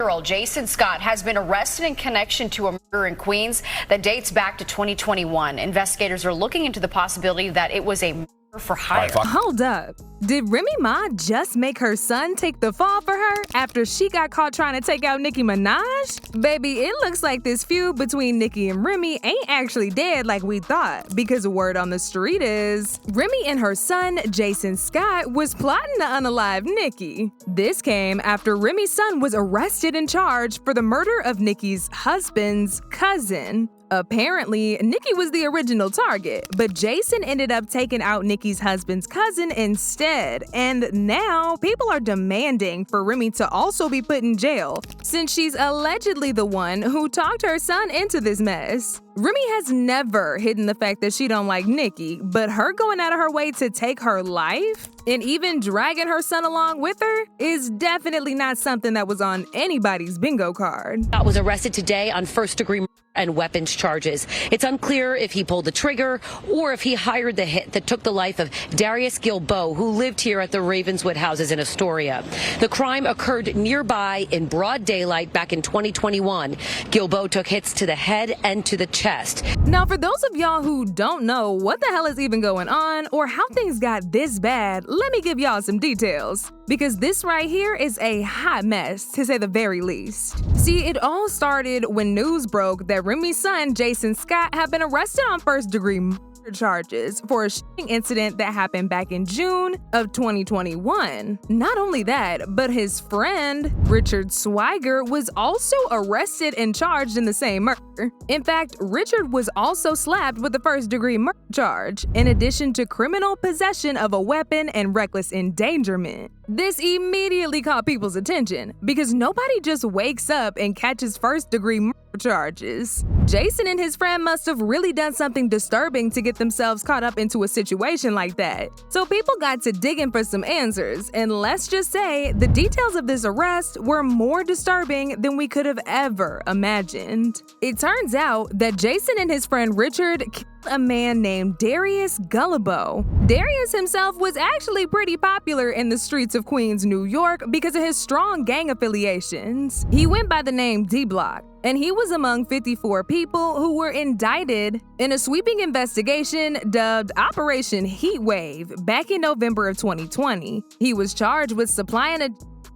Year-old Jason Scott has been arrested in connection to a murder in Queens that dates back to 2021. Investigators are looking into the possibility that it was a murder for hire. Hold up. Did Remy Ma just make her son take the fall for her after she got caught trying to take out Nicki Minaj? Baby, it looks like this feud between Nicki and Remy ain't actually dead like we thought, because word on the street is Remy and her son, Jason Scott, was plotting to unalive Nicki. This came after Remy's son was arrested and charged for the murder of Nicki's husband's cousin. Apparently, Nicki was the original target, but Jason ended up taking out Nicki's husband's cousin instead, and now people are demanding for Remy to also be put in jail, since she's allegedly the one who talked her son into this mess. Remy has never hidden the fact that she don't like Nicki, but her going out of her way to take her life and even dragging her son along with her is definitely not something that was on anybody's bingo card. Scott was arrested today on first-degree murder and weapons charges. It's unclear if he pulled the trigger or if he hired the hit that took the life of Darius Gilbo, who lived here at the Ravenswood houses in Astoria. The crime occurred nearby in broad daylight back in 2021. Gilbo took hits to the head and to the chest. Now, for those of y'all who don't know what the hell is even going on or how things got this bad, let me give y'all some details, because this right here is a hot mess, to say the very least. See, it all started when news broke that Remy's son, Jason Scott, had been arrested on first-degree murder charges for a shooting incident that happened back in June of 2021. Not only that, but his friend, Richard Swiger, was also arrested and charged in the same murder. In fact, Richard was also slapped with the first-degree murder charge, in addition to criminal possession of a weapon and reckless endangerment. This immediately caught people's attention, because nobody just wakes up and catches first-degree murder charges. Jason and his friend must have really done something disturbing to get themselves caught up into a situation like that. So people got to digging for some answers, and let's just say the details of this arrest were more disturbing than we could have ever imagined. It turns out that Jason and his friend Richard killed a man named Darius Gullibo. Darius himself was actually pretty popular in the streets of Queens, New York, because of his strong gang affiliations. He went by the name D-Block, and he was among 54 people who were indicted in a sweeping investigation dubbed Operation Heatwave back in November of 2020. He was charged with supplying a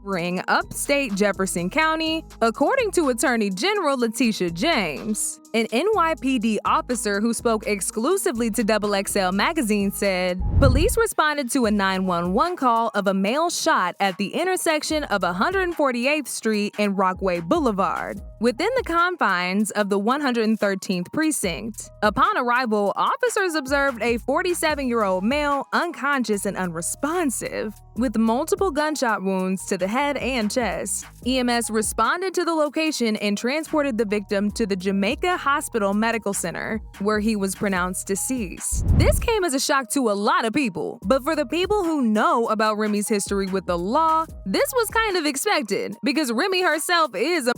ring upstate Jefferson County, according to Attorney General Letitia James. An NYPD officer who spoke exclusively to XXL magazine said, police responded to a 911 call of a male shot at the intersection of 148th Street and Rockaway Boulevard, within the confines of the 113th precinct. Upon arrival, officers observed a 47-year-old male unconscious and unresponsive, with multiple gunshot wounds to the head and chest. EMS responded to the location and transported the victim to the Jamaica Hospital Medical Center, where he was pronounced deceased. This came as a shock to a lot of people, but for the people who know about Remy's history with the law, this was kind of expected, because Remy herself is a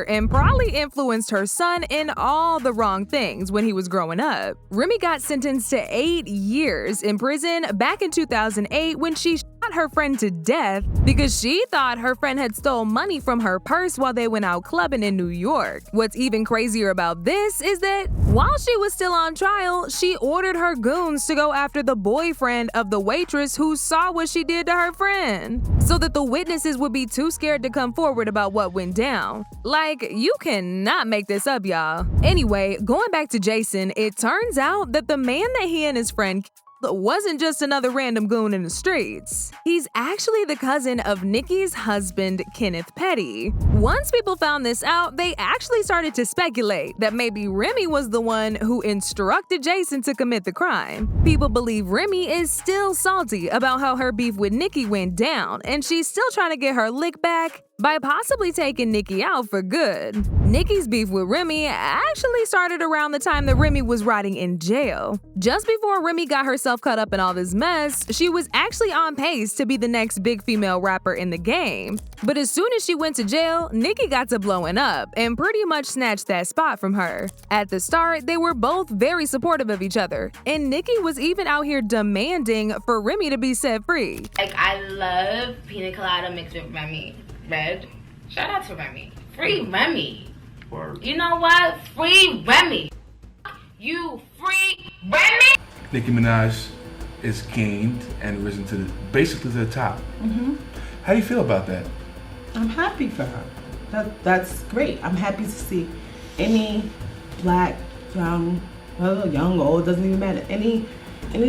and probably influenced her son in all the wrong things when he was growing up. Remy got sentenced to 8 years in prison back in 2008 when she shot her friend to death because she thought her friend had stole money from her purse while they went out clubbing in New York. What's even crazier about this is that while she was still on trial, she ordered her goons to go after the boyfriend of the waitress who saw what she did to her friend, so that the witnesses would be too scared to come forward about what went down. Like, you cannot make this up, y'all. Anyway, going back to Jason, it turns out that the man that he and his friend wasn't just another random goon in the streets. He's actually the cousin of Nicki's husband, Kenneth Petty. Once people found this out, they actually started to speculate that maybe Remy was the one who instructed Jason to commit the crime. People believe Remy is still salty about how her beef with Nicki went down, and she's still trying to get her lick back by possibly taking Nicki out for good. Nicki's beef with Remy actually started around the time that Remy was rotting in jail. Just before Remy got herself caught up in all this mess, she was actually on pace to be the next big female rapper in the game. But as soon as she went to jail, Nicki got to blowing up and pretty much snatched that spot from her. At the start, they were both very supportive of each other, and Nicki was even out here demanding for Remy to be set free. Like, I love pina colada mixed with Remy. Red. Shout out to Remy. Free Remy. Word. You know what? Free Remy. You free Remy. Nicki Minaj is gained and risen to basically to the top. How do you feel about that? I'm happy for her. That's great. I'm happy to see any black, young, old, doesn't even matter. Any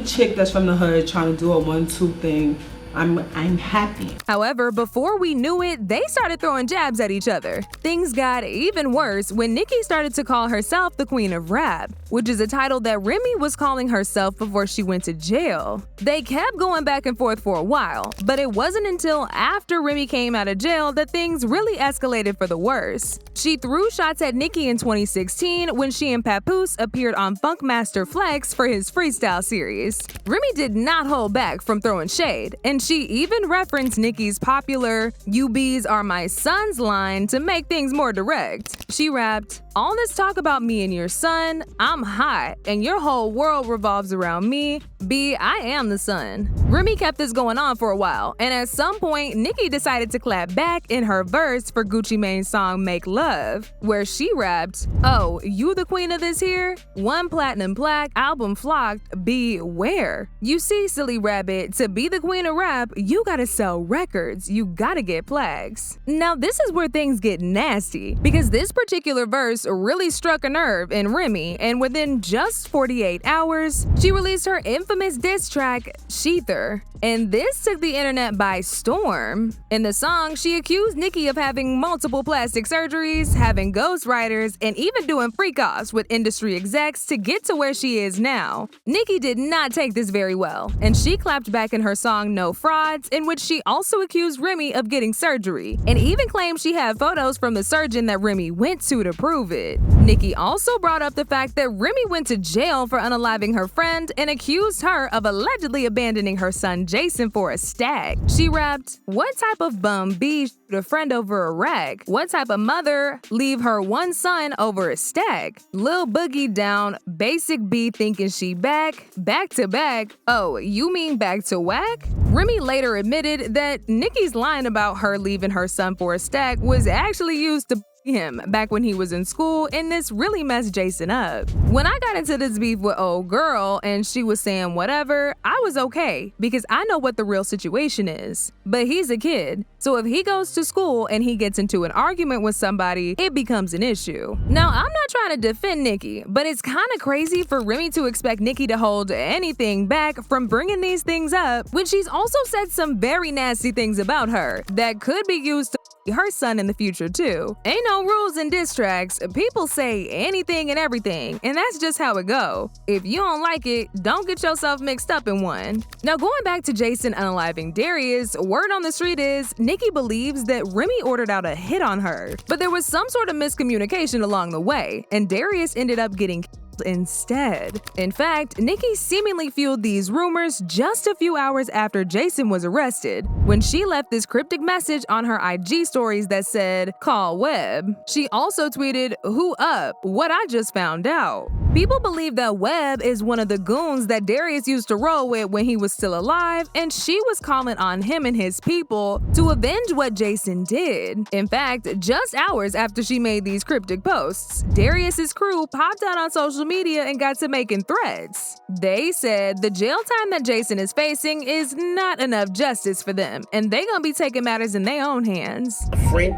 chick that's from the hood trying to do a 1-2 thing, I'm happy. However, before we knew it, they started throwing jabs at each other. Things got even worse when Nicki started to call herself the Queen of Rap, which is a title that Remy was calling herself before she went to jail. They kept going back and forth for a while, but it wasn't until after Remy came out of jail that things really escalated for the worse. She threw shots at Nicki in 2016 when she and Papoose appeared on Funkmaster Flex for his freestyle series. Remy did not hold back from throwing shade, and she even referenced Nicki's popular "You bees are my sons" line to make things more direct. She rapped, "All this talk about me and your son, I'm hot, and your whole world revolves around me. B, I am the sun." Remy kept this going on for a while, and at some point, Nicki decided to clap back in her verse for Gucci Mane's song Make Love, where she rapped, "Oh, you the queen of this here? 1 platinum plaque, album flocked, beware. You see, silly rabbit, to be the queen of rap, you gotta sell records, you gotta get plaques." Now this is where things get nasty, because this particular verse really struck a nerve in Remy, and within just 48 hours, she released her infamous diss track, Sheether. And this took the internet by storm. In the song, she accused Nicki of having multiple plastic surgeries, having ghostwriters, and even doing freak-offs with industry execs to get to where she is now. Nicki did not take this very well, and she clapped back in her song No Frauds, in which she also accused Remy of getting surgery, and even claimed she had photos from the surgeon that Remy went to prove it. Nicki also brought up the fact that Remy went to jail for unaliving her friend and accused her of allegedly abandoning her son Jason for a stag. She rapped, "What type of bum B shoot a friend over a rag? What type of mother leave her one son over a stag? Lil Boogie down, basic B thinking she back to back. Oh, you mean back to whack?" Remy later admitted that Nicki's line about her leaving her son for a stag was actually used to him back when he was in school, and this really messed Jason up. When I got into this beef with old girl and she was saying whatever, I was okay because I know what the real situation is. But he's a kid, so if he goes to school and he gets into an argument with somebody, it becomes an issue. Now, I'm not trying to defend Nicki, but it's kind of crazy for Remy to expect Nicki to hold anything back from bringing these things up when she's also said some very nasty things about her that could be used to her son in the future too. Ain't no rules in diss tracks. People say anything and everything, and that's just how it go. If you don't like it, don't get yourself mixed up in one. Now, going back to Jason unaliving Darius, word on the street is Nicki believes that Remy ordered out a hit on her, but there was some sort of miscommunication along the way, and Darius ended up getting instead. In fact, Nicki seemingly fueled these rumors just a few hours after Jason was arrested, when she left this cryptic message on her IG stories that said, "Call Webb." She also tweeted, "Who up? What I just found out." People believe that Webb is one of the goons that Darius used to roll with when he was still alive, and she was calling on him and his people to avenge what Jason did. In fact, just hours after she made these cryptic posts, Darius's crew popped out on social media and got to making threats. They said the jail time that Jason is facing is not enough justice for them, and they gonna be taking matters in their own hands. A friend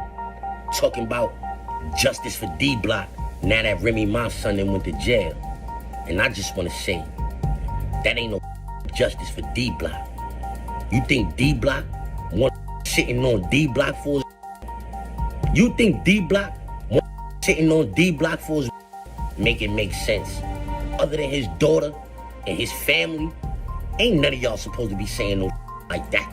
talking about justice for D-Block now that Remy Ma son then went to jail. And I just want to say, that ain't no justice for D-Block. You think D-Block want sitting on D-Block for his? You think D-Block want sitting on D-Block for his? Make it make sense. Other than his daughter and his family, ain't none of y'all supposed to be saying no like that.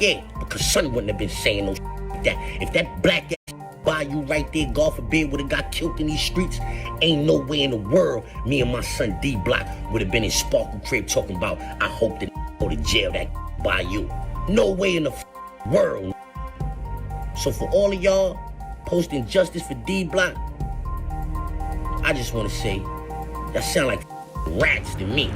Yeah, because son wouldn't have been saying no like that. If that black ass by you right there, God forbid, would have got killed in these streets, ain't no way in the world me and my son D-Block would have been in Sparkle Crib talking about, I hope that go to jail that by you. No way in the world. So for all of y'all posting justice for D-Block, I just want to say, that sound like rats to me.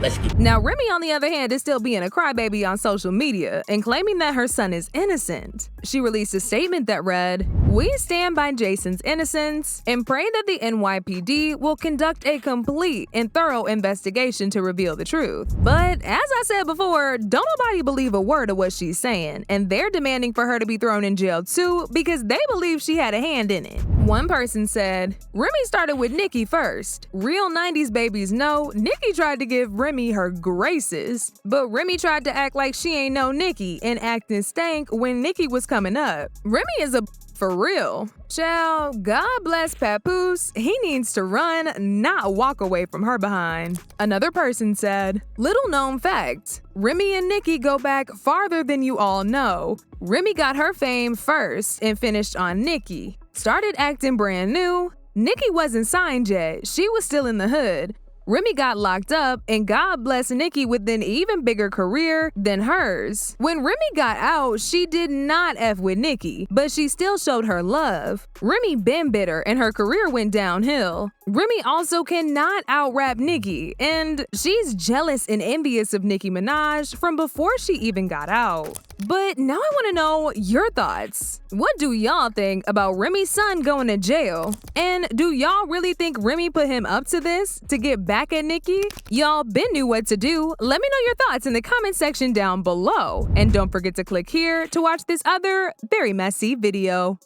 Let's get. Now, Remy, on the other hand, is still being a crybaby on social media and claiming that her son is innocent. She released a statement that read, We stand by Jason's innocence and pray that the NYPD will conduct a complete and thorough investigation to reveal the truth. But as I said before, don't nobody believe a word of what she's saying, and they're demanding for her to be thrown in jail too because they believe she had a hand in it. One person said, Remy started with Nicki first. Real 90s babies know Nicki tried to give Remy her graces, but Remy tried to act like she ain't know Nicki and acting stank when Nicki was coming up. Remy is a for real. Child, God bless Papoose. He needs to run, not walk away from her behind. Another person said, little known fact, Remy and Nicki go back farther than you all know. Remy got her fame first and finished on Nicki. Started acting brand new. Nicki wasn't signed yet. She was still in the hood. Remy got locked up, and God bless Nicki with an even bigger career than hers. When Remy got out, she did not F with Nicki, but she still showed her love. Remy been bitter, and her career went downhill. Remy also cannot out-rap Nicki, and she's jealous and envious of Nicki Minaj from before she even got out. But now I want to know your thoughts. What do y'all think about Remy's son going to jail? And do y'all really think Remy put him up to this to get back at Nicki? Y'all been knew what to do. Let me know your thoughts in the comment section down below. And don't forget to click here to watch this other very messy video.